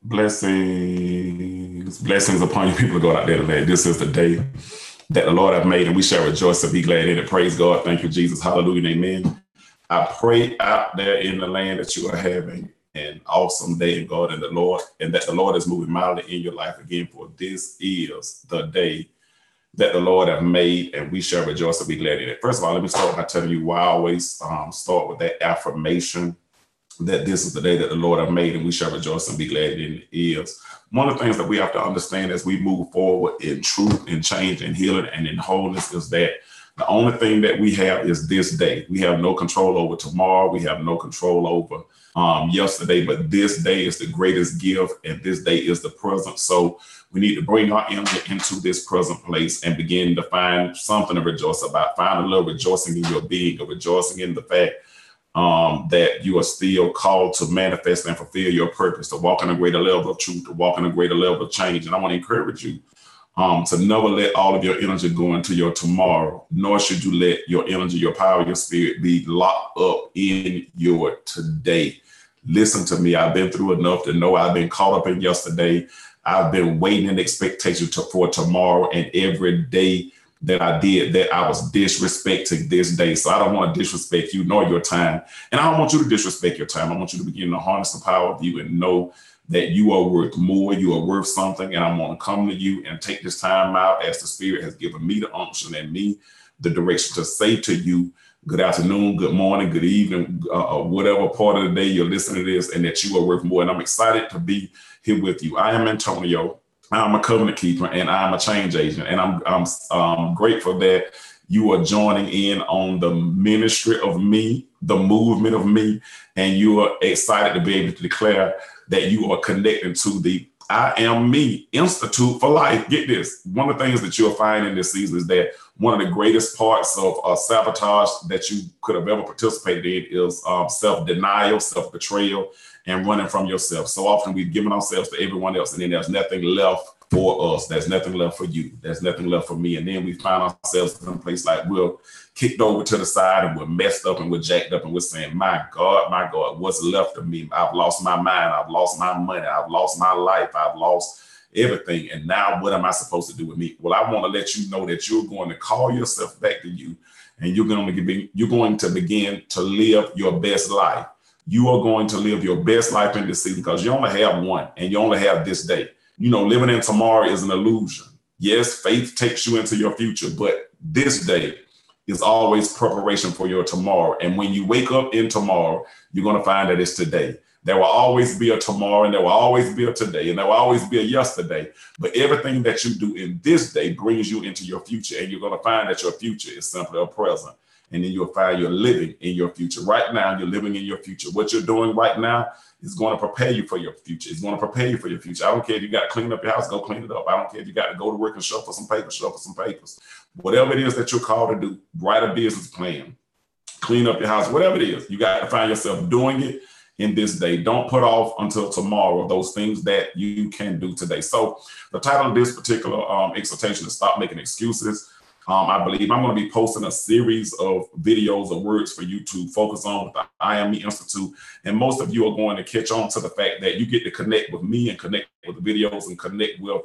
Blessings, blessings upon you people who go out there today. This is the day that the Lord hath made, and we shall rejoice and be glad in it. Praise God. Thank you, Jesus. Hallelujah and amen. I pray out there in the land that you are having an awesome day in God and the Lord, and that the Lord is moving mildly in your life again, for this is the day that the Lord hath made, and we shall rejoice and be glad in it. First of all, let me start by telling you why I always start with that affirmation that this is the day that the Lord have made, and we shall rejoice and be glad in it. Is one of the things that we have to understand as we move forward in truth and change and healing and in wholeness is that the only thing that we have is this day. We have no control over tomorrow. We have no control over yesterday, but this day is the greatest gift, and this day is the present. So we need to bring our energy into this present place and begin to find something to rejoice about. Find a little rejoicing in your being, a rejoicing in the fact that you are still called to manifest and fulfill your purpose, to walk in a greater level of truth, to walk in a greater level of change. And I want to encourage you to never let all of your energy go into your tomorrow, nor should you let your energy, your power, your spirit be locked up in your today. Listen to me. I've been through enough to know I've been caught up in yesterday. I've been waiting in expectation for tomorrow, and every day that I did that, I was disrespecting this day. So I don't want to disrespect you nor your time. And I don't want you to disrespect your time. I want you to begin to harness the power of you and know that you are worth more. You are worth something. And I'm going to come to you and take this time out as the Spirit has given me the unction and me the direction to say to you, good afternoon, good morning, good evening, whatever part of the day you're listening to this, and that you are worth more. And I'm excited to be here with you. I am Antonio. I'm a covenant keeper, and I'm a change agent, and I'm grateful that you are joining in on the ministry of me, the movement of me, and you are excited to be able to declare that you are connecting to the I Am Me Institute for Life. Get this. One of the things that you'll find in this season is that one of the greatest parts of sabotage that you could have ever participated in is self-denial, self-betrayal, and running from yourself. So often we've given ourselves to everyone else, and then there's nothing left for us. There's nothing left for you. There's nothing left for me. And then we find ourselves in a place like we're kicked over to the side, and we're messed up, and we're jacked up, and we're saying, my God, what's left of me? I've lost my mind. I've lost my money. I've lost my life. I've lost everything. And now what am I supposed to do with me? Well, I want to let you know that you're going to call yourself back to you, and you're going to begin to live your best life. You are going to live your best life in this season, because you only have one, and you only have this day. You know, living in tomorrow is an illusion. Yes, faith takes you into your future, but this day is always preparation for your tomorrow. And when you wake up in tomorrow, you're going to find that it's today. There will always be a tomorrow, and there will always be a today, and there will always be a yesterday. But everything that you do in this day brings you into your future, and you're going to find that your future is simply a present. And then you'll find you're living in your future. Right now, you're living in your future. What you're doing right now is going to prepare you for your future. It's going to prepare you for your future. I don't care if you got to clean up your house, go clean it up. I don't care if you got to go to work and shuffle some papers. Whatever it is that you're called to do, write a business plan, clean up your house, whatever it is, you got to find yourself doing it in this day. Don't put off until tomorrow those things that you can do today. So the title of this particular exhortation is Stop Making Excuses. I believe I'm going to be posting a series of videos or words for you to focus on with the I Am Me Institute. And most of you are going to catch on to the fact that you get to connect with me and connect with the videos and connect with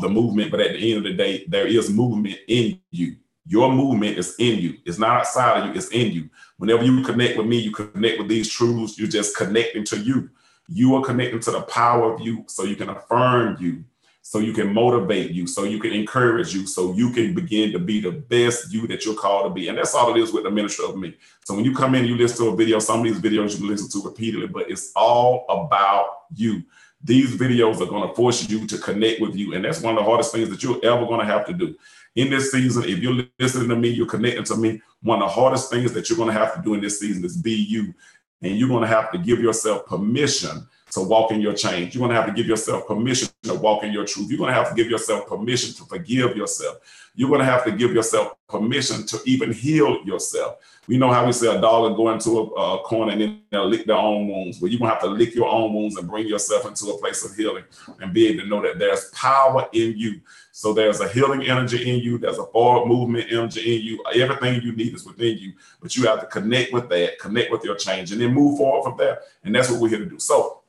the movement. But at the end of the day, there is movement in you. Your movement is in you. It's not outside of you. It's in you. Whenever you connect with me, you connect with these truths. You're just connecting to you. You are connecting to the power of you, so you can affirm you, so you can motivate you, so you can encourage you, so you can begin to be the best you that you're called to be. And that's all it is with the ministry of me. So when you come in, you listen to a video, some of these videos you can listen to repeatedly, but it's all about you. These videos are going to force you to connect with you. And that's one of the hardest things that you're ever going to have to do. In this season, if you're listening to me, you're connecting to me, one of the hardest things that you're going to have to do in this season is be you. And you're going to have to give yourself permission to walk in your change. You're going to have to give yourself permission to walk in your truth. You're going to have to give yourself permission to forgive yourself. You're going to have to give yourself permission to even heal yourself. We know how we say a dog will go into a corner and then they'll lick their own wounds. Well, you're going to have to lick your own wounds and bring yourself into a place of healing and be able to know that there's power in you. So there's a healing energy in you. There's a forward movement energy in you. Everything you need is within you, but you have to connect with that, connect with your change, and then move forward from there. And that's what we're here to do. So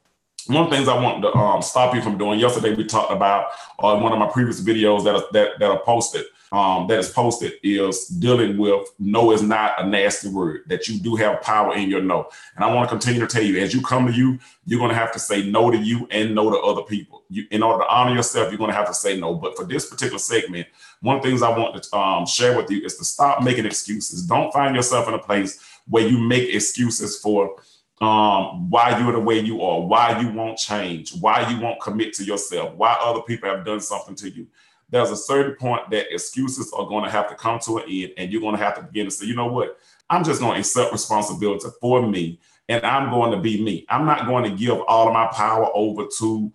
one of the things I want to stop you from doing. Yesterday we talked about one of my previous videos that are posted. That is posted is dealing with no is not a nasty word, that you do have power in your no. And I want to continue to tell you, as you come to you, you're going to have to say no to you and no to other people. In order to honor yourself, you're going to have to say no. But for this particular segment, one of the things I want to share with you is to stop making excuses. Don't find yourself in a place where you make excuses for why you're the way you are, why you won't change, why you won't commit to yourself, why other people have done something to you. There's a certain point that excuses are going to have to come to an end, and you're going to have to begin to say, you know what, I'm just going to accept responsibility for me, and I'm going to be me. I'm not going to give all of my power over to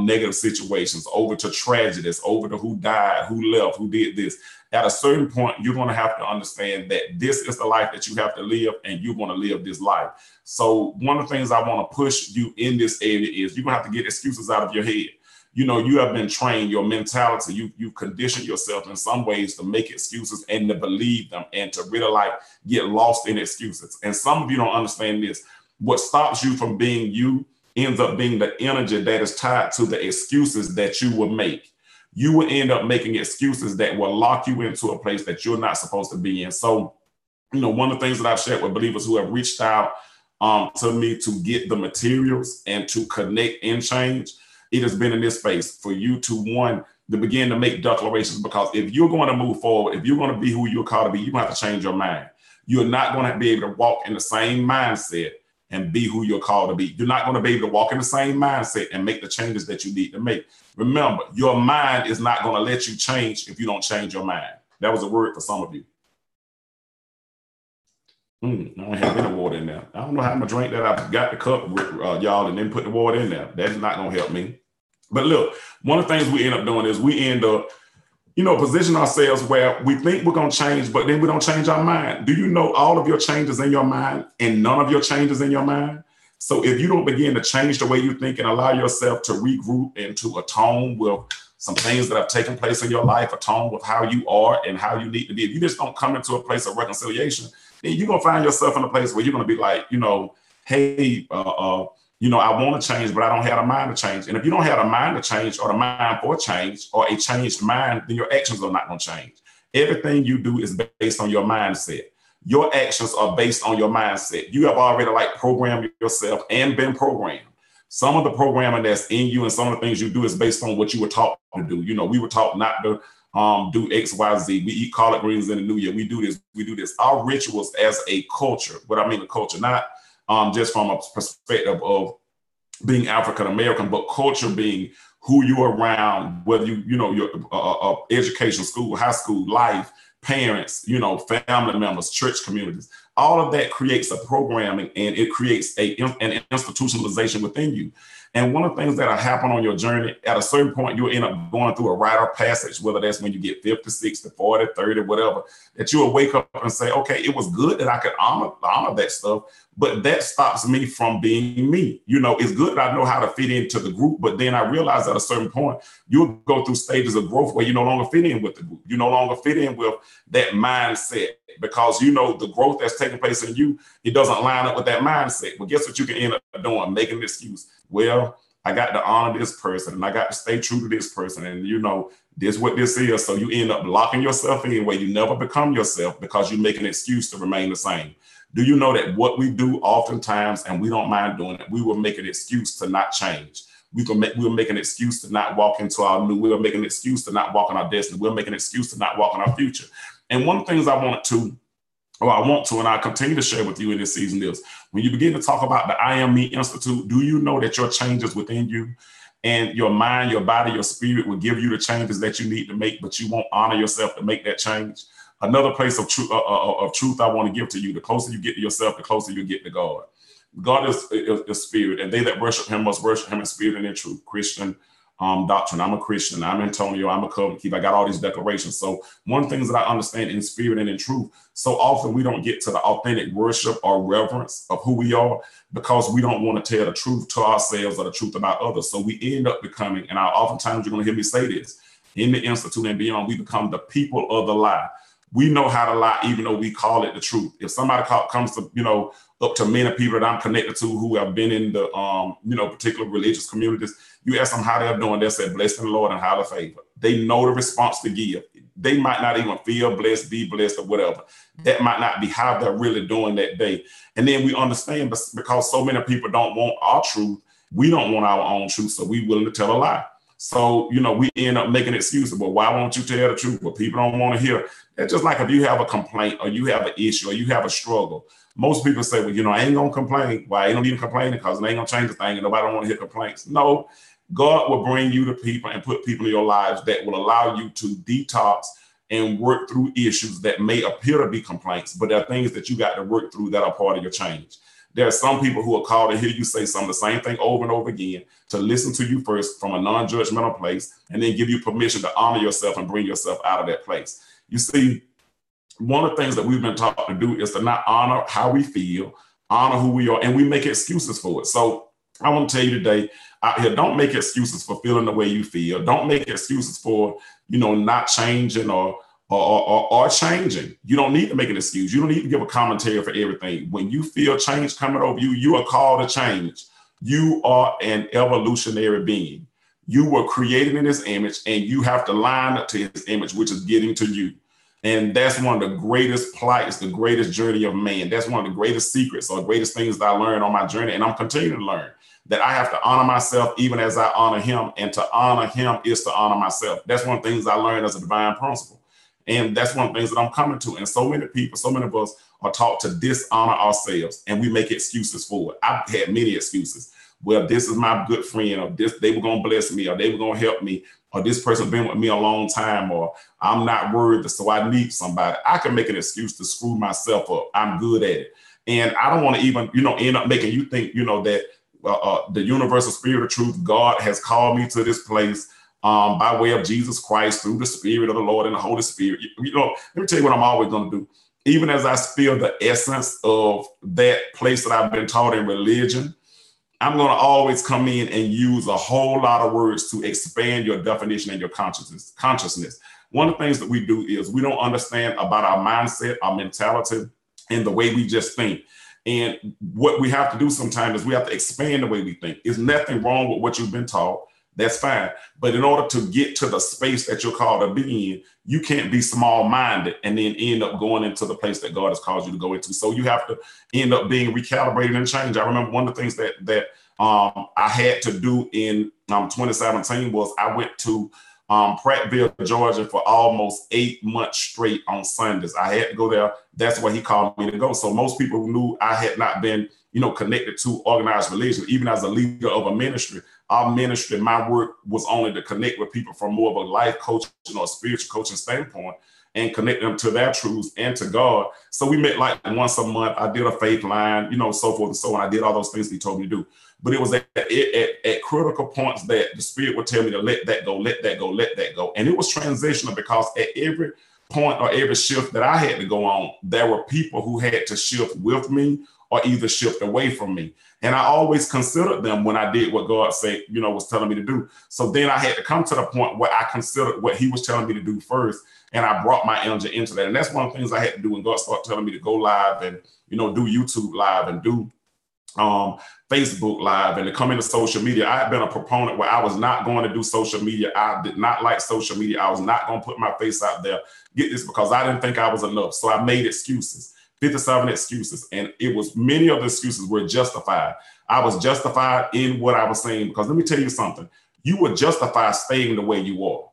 negative situations, over to tragedies, over to who died, who left, who did this. At a certain point, you're going to have to understand that this is the life that you have to live, and you're going to live this life. So one of the things I want to push you in this area is you're going to have to get excuses out of your head. You know, you have been trained, your mentality, you've conditioned yourself in some ways to make excuses and to believe them and to really like get lost in excuses. And some of you don't understand this. What stops you from being you ends up being the energy that is tied to the excuses that you will make. You will end up making excuses that will lock you into a place that you're not supposed to be in. So, you know, one of the things that I've shared with believers who have reached out to me to get the materials and to connect and change, it has been in this space for you to, one, to begin to make declarations, because if you're going to move forward, if you're going to be who you're called to be, you're going to have to change your mind. You're not going to be able to walk in the same mindset and be who you're called to be. You're not going to be able to walk in the same mindset and make the changes that you need to make. Remember, your mind is not going to let you change if you don't change your mind. That was a word for some of you. I don't have any water in there. I don't know how I'm going to drink that. I got the cup, y'all, and then put the water in there. That's not going to help me. But look, one of the things we end up doing is we end up, you know, position ourselves where we think we're going to change, but then we don't change our mind. Do you know all of your changes in your mind and none of your changes in your mind? So if you don't begin to change the way you think and allow yourself to regroup and to atone with some things that have taken place in your life, atone with how you are and how you need to be, if you just don't come into a place of reconciliation, then you're going to find yourself in a place where you're going to be like, you know, hey, you know, I want to change, but I don't have a mind to change. And if you don't have a mind to change or the mind for change or a changed mind, then your actions are not going to change. Everything you do is based on your mindset. Your actions are based on your mindset. You have already like programmed yourself and been programmed. Some of the programming that's in you and some of the things you do is based on what you were taught to do. You know, we were taught not to do X, Y, Z. We eat collard greens in the new year. We do this. We do this. Our rituals as a culture, what I mean the culture, not just from a perspective of being African American, but culture being who you're around, whether you know your education, school, high school, life, parents, you know, family members, church communities. All of that creates a programming and it creates an institutionalization within you. And one of the things that happen on your journey, at a certain point, you'll end up going through a rite of passage, whether that's when you get 50, 60, 40, 30, whatever, that you'll wake up and say, okay, it was good that I could honor that stuff, but that stops me from being me. You know, it's good that I know how to fit into the group, but then I realize at a certain point, you'll go through stages of growth where you no longer fit in with the group. You no longer fit in with that mindset because, you know, the growth that's taking place in you, it doesn't line up with that mindset. But guess what you can end up doing? Making an excuse. Well, I got to honor this person and I got to stay true to this person. And, you know, this is what this is. So you end up locking yourself in where you never become yourself because you make an excuse to remain the same. Do you know that what we do oftentimes, and we don't mind doing it, we will make an excuse to not change. We'll make an excuse to not walk into our new. We'll make an excuse to not walk in our destiny. We'll make an excuse to not walk in our future. And one of the things I want to, and I continue to share with you in this season is when you begin to talk about the I Am Me Institute, do you know that your changes within you and your mind, your body, your spirit will give you the changes that you need to make, but you won't honor yourself to make that change? Another place of truth I want to give to you, the closer you get to yourself, the closer you get to God. God is spirit, and they that worship him must worship him in spirit and in truth. Christian doctrine. I'm a Christian. I'm Antonio. I'm a covenant keeper. I got all these declarations. So one of the things that I understand in spirit and in truth, so often we don't get to the authentic worship or reverence of who we are because we don't want to tell the truth to ourselves or the truth about others. So we end up becoming, and oftentimes you're going to hear me say this, in the Institute and beyond, we become the people of the lie. We know how to lie, even though we call it the truth. If somebody comes to, you know, up to many people that I'm connected to who have been in the, particular religious communities. You ask them how they're doing, they'll say, blessed in the Lord and highly favored. They know the response to give. They might not even feel blessed, be blessed, or whatever. That might not be how they're really doing that day. And then we understand, because so many people don't want our truth, we don't want our own truth, so we're willing to tell a lie. So, we end up making excuses. Well, why won't you tell the truth? Well, people don't want to hear. It's just like if you have a complaint or you have an issue or you have a struggle. Most people say, well, I ain't going to complain. Why? I ain't even complaining because it ain't going to change the thing and nobody don't want to hear complaints. No, God will bring you to people and put people in your lives that will allow you to detox and work through issues that may appear to be complaints, but there are things that you got to work through that are part of your change. There are some people who are called to hear you say some of the same thing over and over again, to listen to you first from a non-judgmental place, and then give you permission to honor yourself and bring yourself out of that place. You see, one of the things that we've been taught to do is to not honor how we feel, honor who we are, and we make excuses for it. So I want to tell you today out here, don't make excuses for feeling the way you feel. Don't make excuses for, not changing or changing. You don't need to make an excuse. You don't need to give a commentary for everything. When you feel change coming over you, you are called to change. You are an evolutionary being. You were created in his image, and you have to line up to his image, which is getting to you. And that's one of the greatest plights, the greatest journey of man. That's one of the greatest secrets or greatest things that I learned on my journey. And I'm continuing to learn that I have to honor myself even as I honor him. And to honor him is to honor myself. That's one of the things I learned as a divine principle. And that's one of the things that I'm coming to. And so many people, so many of us are taught to dishonor ourselves, and we make excuses for it. I've had many excuses. Well, this is my good friend, or this, they were going to bless me, or they were going to help me, or this person been with me a long time, or I'm not worthy, so I need somebody. I can make an excuse to screw myself up. I'm good at it. And I don't want to even, end up making you think, that the universal spirit of truth, God has called me to this place by way of Jesus Christ through the Spirit of the Lord and the Holy Spirit. Let me tell you what I'm always going to do. Even as I spill the essence of that place that I've been taught in religion, I'm going to always come in and use a whole lot of words to expand your definition and your consciousness. One of the things that we do is we don't understand about our mindset, our mentality, and the way we just think. And what we have to do sometimes is we have to expand the way we think. There's nothing wrong with what you've been taught. That's fine. But in order to get to the space that you're called to be in, you can't be small-minded and then end up going into the place that God has called you to go into. So you have to end up being recalibrated and changed. I remember one of the things that I had to do in 2017 was I went to Prattville, Georgia for almost 8 months straight on Sundays. I had to go there. That's where he called me to go. So most people knew I had not been, connected to organized religion. Even as a leader of a ministry, our ministry, my work was only to connect with people from more of a life coaching or spiritual coaching standpoint and connect them to their truths and to God. So we met like once a month. I did a faith line, so forth and so on. I did all those things he told me to do. But it was at critical points that the Spirit would tell me to let that go, let that go, let that go. And it was transitional because at every point or every shift that I had to go on, there were people who had to shift with me or either shift away from me. And I always considered them when I did what God said, was telling me to do. So then I had to come to the point where I considered what he was telling me to do first. And I brought my energy into that. And that's one of the things I had to do when God started telling me to go live and, do YouTube live and do Facebook live and to come into social media. I had been a proponent where I was not going to do social media. I did not like social media. I was not going to put my face out there. Get this, because I didn't think I was enough. So I made excuses. 57 excuses. And it was many of the excuses were justified. I was justified in what I was saying, because let me tell you something. You would justify staying the way you are.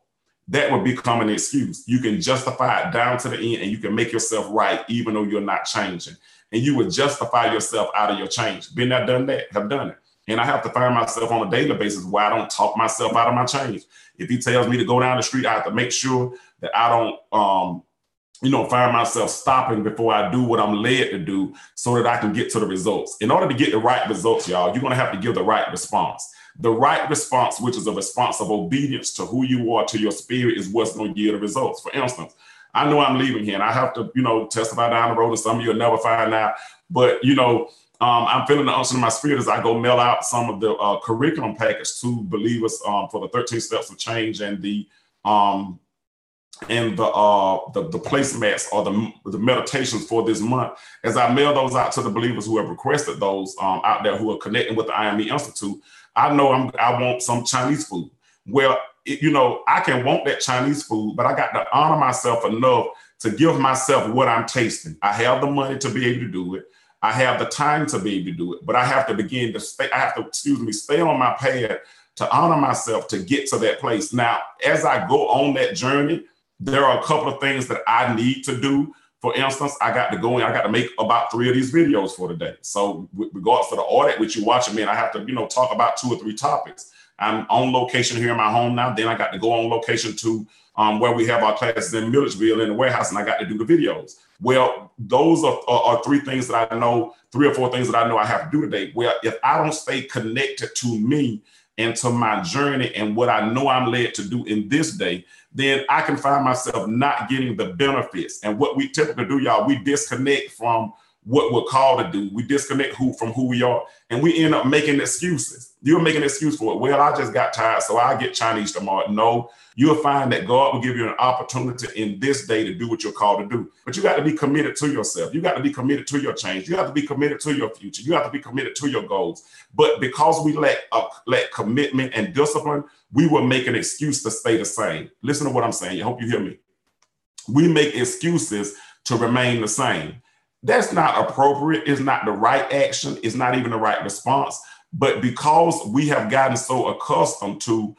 That would become an excuse. You can justify it down to the end and you can make yourself right, even though you're not changing. And you would justify yourself out of your change. Been there, done that, have done it. And I have to find myself on a daily basis where I don't talk myself out of my change. If he tells me to go down the street, I have to make sure that I don't, find myself stopping before I do what I'm led to do so that I can get to the results. In order to get the right results, y'all, you're going to have to give the right response. The right response, which is a response of obedience to who you are, to your spirit, is what's going to give the results. For instance, I know I'm leaving here and I have to, testify down the road, and some of you will never find out. But, I'm feeling the unction of my spirit as I go mail out some of the curriculum package to believers for the 13 steps of change and the and the placemats or the meditations for this month, as I mail those out to the believers who have requested those out there who are connecting with the IME Institute, I know I want some Chinese food. Well, I can want that Chinese food, but I got to honor myself enough to give myself what I'm tasting. I have the money to be able to do it. I have the time to be able to do it, but I have to begin to stay. I have to, stay on my path to honor myself to get to that place. Now, as I go on that journey, there are a couple of things that I need to do. For instance, I got to make about 3 of these videos for today. So with regards to the audit, which you're watching me, and I have to, talk about 2 or 3 topics. I'm on location here in my home now. Then I got to go on location to where we have our classes in Milledgeville in the warehouse, and I got to do the videos. Well, those are 3 things that I know, 3 or 4 things that I know I have to do today. Well, if I don't stay connected to me and to my journey and what I know I'm led to do in this day, then I can find myself not getting the benefits. And what we typically do, y'all, we disconnect from what we're called to do. We disconnect from who we are, and we end up making excuses. You're making an excuse for it. Well, I just got tired, so I'll get Chinese tomorrow. No, you'll find that God will give you an opportunity in this day to do what you're called to do. But you got to be committed to yourself. You got to be committed to your change. You have to be committed to your future. You have to be committed to your goals. But because we lack commitment and discipline, we will make an excuse to stay the same. Listen to what I'm saying. I hope you hear me. We make excuses to remain the same. That's not appropriate. It's not the right action. It's not even the right response. But because we have gotten so accustomed to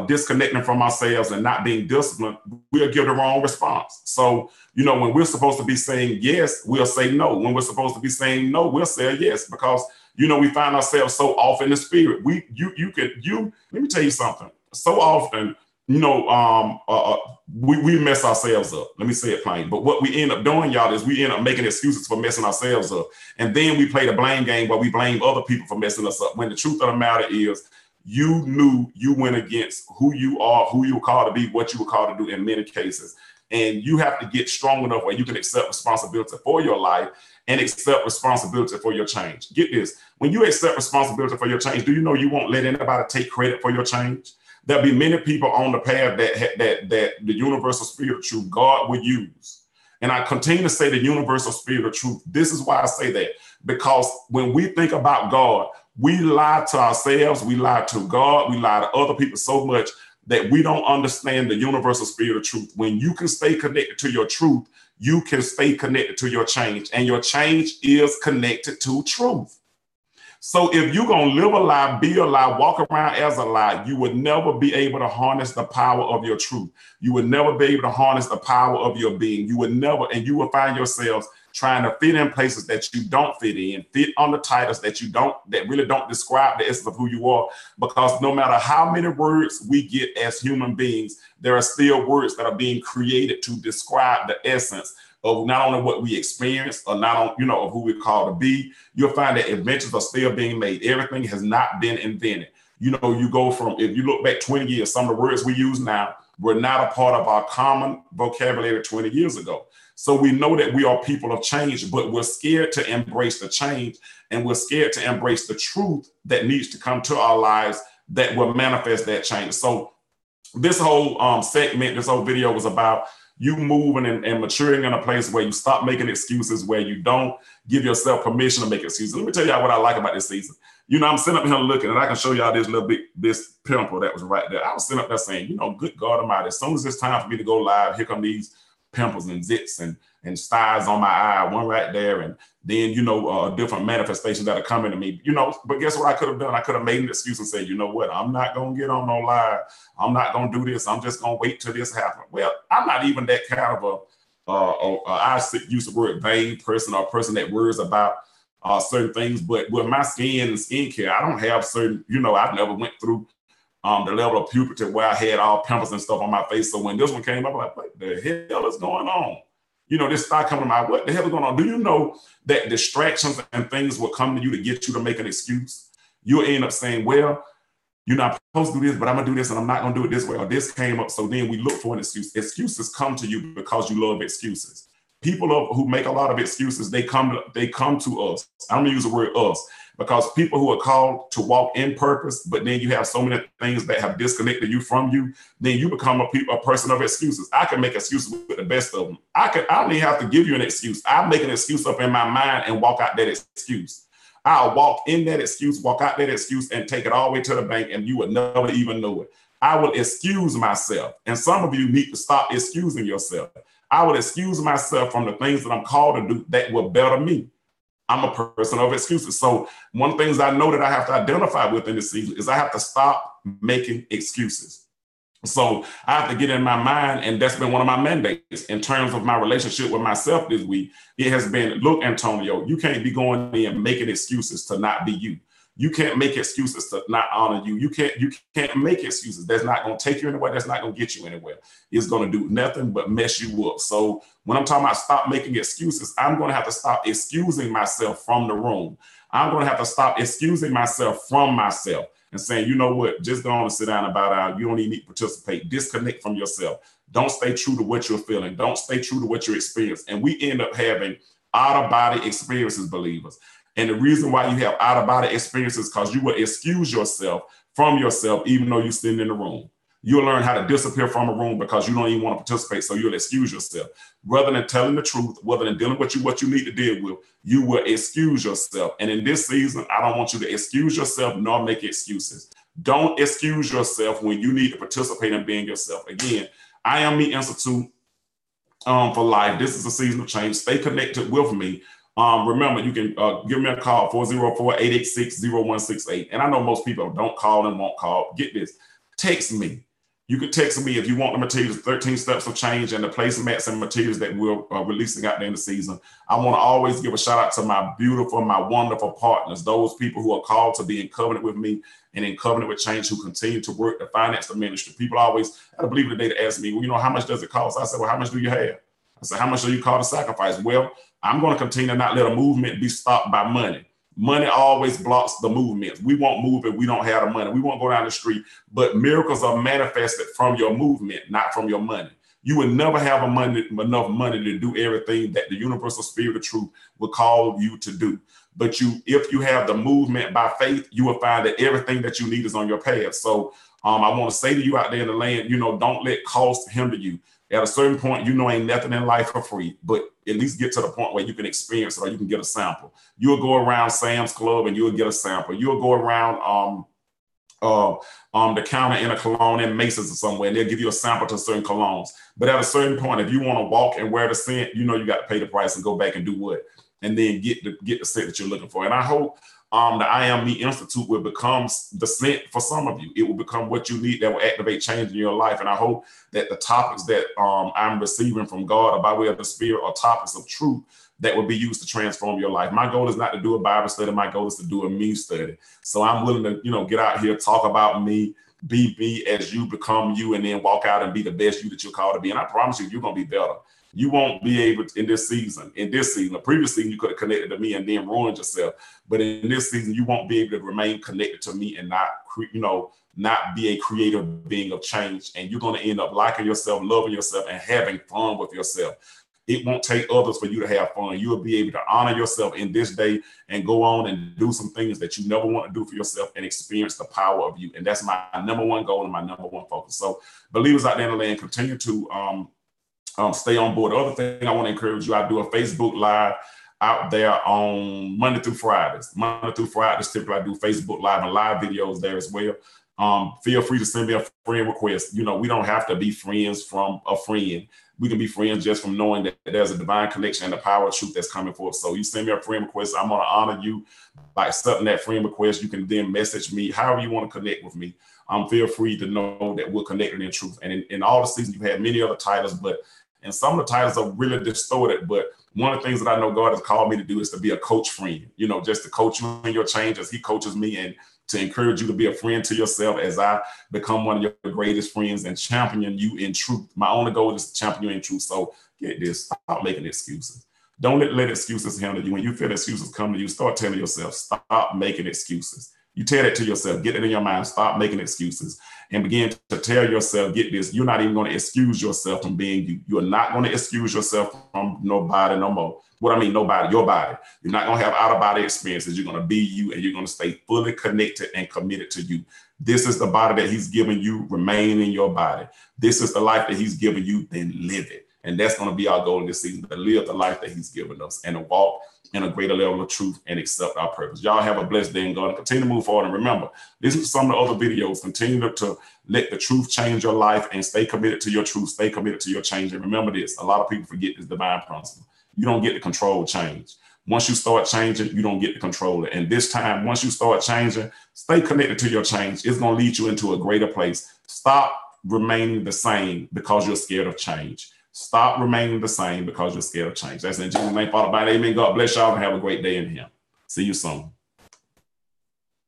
disconnecting from ourselves and not being disciplined, we'll give the wrong response. So, when we're supposed to be saying yes, we'll say no. When we're supposed to be saying no, we'll say yes, because, we find ourselves so off in the spirit. Let me tell you something. So often, we mess ourselves up. Let me say it plain. But what we end up doing, y'all, is we end up making excuses for messing ourselves up. And then we play the blame game where we blame other people for messing us up. When the truth of the matter is, you knew you went against who you are, who you were called to be, what you were called to do in many cases. And you have to get strong enough where you can accept responsibility for your life and accept responsibility for your change. Get this. When you accept responsibility for your change, do you know you won't let anybody take credit for your change? There'll be many people on the path that the universal spirit of truth, God will use. And I continue to say the universal spirit of truth. This is why I say that, because when we think about God, we lie to ourselves, we lie to God, we lie to other people so much that we don't understand the universal spirit of truth. When you can stay connected to your truth, you can stay connected to your change, and your change is connected to truth. So if you're going to live a lie, be a lie, walk around as a lie, you would never be able to harness the power of your truth. You would never be able to harness the power of your being. You would never, and you will find yourselves trying to fit in places that you don't fit in, fit on the titles that really don't describe the essence of who you are. Because no matter how many words we get as human beings, there are still words that are being created to describe the essence of not only what we experience or not on, of who we're called to be. You'll find that inventions are still being made. Everything has not been invented. You go from, if you look back 20 years, some of the words we use now were not a part of our common vocabulary 20 years ago. So we know that we are people of change, but we're scared to embrace the change, and we're scared to embrace the truth that needs to come to our lives that will manifest that change. So this whole segment, this whole video was about you moving and maturing in a place where you stop making excuses, where you don't give yourself permission to make excuses. Let me tell y'all what I like about this season. I'm sitting up here looking, and I can show y'all this pimple that was right there. I was sitting up there saying, good God Almighty, as soon as it's time for me to go live, here come these pimples and zits and stars on my eye, one right there, and then different manifestations that are coming to me. But guess what I could have done? I could have made an excuse and said, you know what, I'm not gonna get on no live. I'm not gonna do this. I'm just gonna wait till this happens. Well, I'm not even that kind of I use the word vain person, or a person that worries about certain things. But with my skin and skincare, I don't have certain. I've never went through the level of puberty where I had all pimples and stuff on my face. So when this one came up, I'm like, what the hell is going on? This started coming to my, what the hell is going on? Do you know that distractions and things will come to you to get you to make an excuse? You'll end up saying, well, you're not supposed to do this, but I'm going to do this, and I'm not going to do it this way, or this came up. So then we look for an excuse. Excuses come to you because you love excuses. who make a lot of excuses, they come to us. I'm gonna use the word us, because people who are called to walk in purpose, but then you have so many things that have disconnected you from you, then you become a person of excuses. I can make excuses with the best of them. I don't even have to give you an excuse. I make an excuse up in my mind and walk out that excuse. I'll walk in that excuse, walk out that excuse, and take it all the way to the bank, and you would never even know it. I will excuse myself. And some of you need to stop excusing yourself. I will excuse myself from the things that I'm called to do that will better me. I'm a person of excuses. So one of the things I know that I have to identify with in this season is I have to stop making excuses. So I have to get in my mind, and that's been one of my mandates in terms of my relationship with myself this week. It has been, look, Antonio, you can't be going in making excuses to not be you. You can't make excuses to not honor you. You can't make excuses. That's not going to take you anywhere. That's not going to get you anywhere. It's going to do nothing but mess you up. So when I'm talking about stop making excuses, I'm going to have to stop excusing myself from the room. I'm going to have to stop excusing myself from myself and saying, you know what, just go on and sit down and bow down. You don't even need to participate. Disconnect from yourself. Don't stay true to what you're feeling. Don't stay true to what you're experiencing. And we end up having out-of-body experiences, believers. And the reason why you have out-of-body experiences is because you will excuse yourself from yourself, even though you're sitting in the room. You'll learn how to disappear from a room because you don't even want to participate, so you'll excuse yourself. Rather than telling the truth, rather than dealing with what you need to deal with, you will excuse yourself. And in this season, I don't want you to excuse yourself nor make excuses. Don't excuse yourself when you need to participate in being yourself. Again, I Am Me Institute for life. This is a season of change. Stay connected with me. Remember, you can give me a call, 404-886-0168. And I know most people don't call and won't call. Get this, text me. You can text me if you want the materials, 13 Steps of Change and the placemats and materials that we're releasing out there in the season. I want to always give a shout out to my beautiful, my wonderful partners, those people who are called to be in covenant with me and in covenant with change, who continue to work to finance the ministry. People always, I believe in the day to ask me, well, you know, how much does it cost? I said, well, how much do you have? I said, how much are you called to sacrifice? Well, I'm going to continue to not let a movement be stopped by money. Money always blocks the movement. We won't move if we don't have the money. We won't go down the street, but miracles are manifested from your movement, not from your money. You will never have enough money to do everything that the universal spirit of truth will call you to do. But if you have the movement by faith, you will find that everything that you need is on your path. So I want to say to you out there in the land, you know, don't let cost hinder you. At a certain point, you know, ain't nothing in life for free, but at least get to the point where you can experience it or you can get a sample. You'll go around Sam's Club and you'll get a sample. You'll go around the counter in a cologne in Macy's or somewhere, and they'll give you a sample to certain colognes. But at a certain point, if you want to walk and wear the scent, you know you got to pay the price and go back and do what? And then get the scent that you're looking for. And I hope the I Am Me Institute will become the scent for some of you. It will become what you need that will activate change in your life. And I hope that the topics that I'm receiving from God by way of the Spirit are topics of truth that will be used to transform your life. My goal is not to do a Bible study. My goal is to do a me study. So I'm willing to, you know, get out here, talk about me, be me as you become you, and then walk out and be the best you that you're called to be. And I promise you, you're going to be better. You won't be able to, in this season, the previous season, you could have connected to me and then ruined yourself. But in this season, you won't be able to remain connected to me and not be a creative being of change. And you're going to end up liking yourself, loving yourself, and having fun with yourself. It won't take others for you to have fun. You will be able to honor yourself in this day and go on and do some things that you never want to do for yourself and experience the power of you. And that's my number one goal and my number one focus. So believers out there in the land, continue to stay on board. The other thing I want to encourage you, I do a Facebook Live out there on Monday through Fridays. Monday through Fridays, typically I do Facebook Live and live videos there as well. Feel free to send me a friend request. You know, we don't have to be friends from a friend. We can be friends just from knowing that there's a divine connection and the power of truth that's coming forth. So you send me a friend request, I'm going to honor you by accepting that friend request. You can then message me however you want to connect with me. Feel free to know that we're connected in truth. And in all the seasons, you've had many other titles, and some of the titles are really distorted. But one of the things that I know God has called me to do is to be a coach friend, you know, just to coach you in your change as he coaches me, and to encourage you to be a friend to yourself as I become one of your greatest friends and champion you in truth. My only goal is to champion you in truth. So get this, stop making excuses. Don't let excuses handle you. When you feel excuses come to you, start telling yourself, stop making excuses. You tell that to yourself. Get it in your mind. Stop making excuses and begin to tell yourself, get this, you're not even going to excuse yourself from being you. You're not going to excuse yourself from nobody no more. What I mean, nobody, your body. You're not going to have out-of-body experiences. You're going to be you, and you're going to stay fully connected and committed to you. This is the body that he's given you. Remain in your body. This is the life that he's given you. Then live it. And that's going to be our goal in this season, to live the life that he's given us and to walk in a greater level of truth and accept our purpose. Y'all have a blessed day in God and continue to move forward. And remember, listen to some of the other videos. Continue to let the truth change your life and stay committed to your truth. Stay committed to your change. And remember this, a lot of people forget this divine principle. You don't get to control change. Once you start changing, you don't get to control it. And this time, once you start changing, stay connected to your change. It's going to lead you into a greater place. Stop remaining the same because you're scared of change. Stop remaining the same because you're scared of change. That's in Jesus' name, Father, by amen. God bless y'all and have a great day in him. See you soon.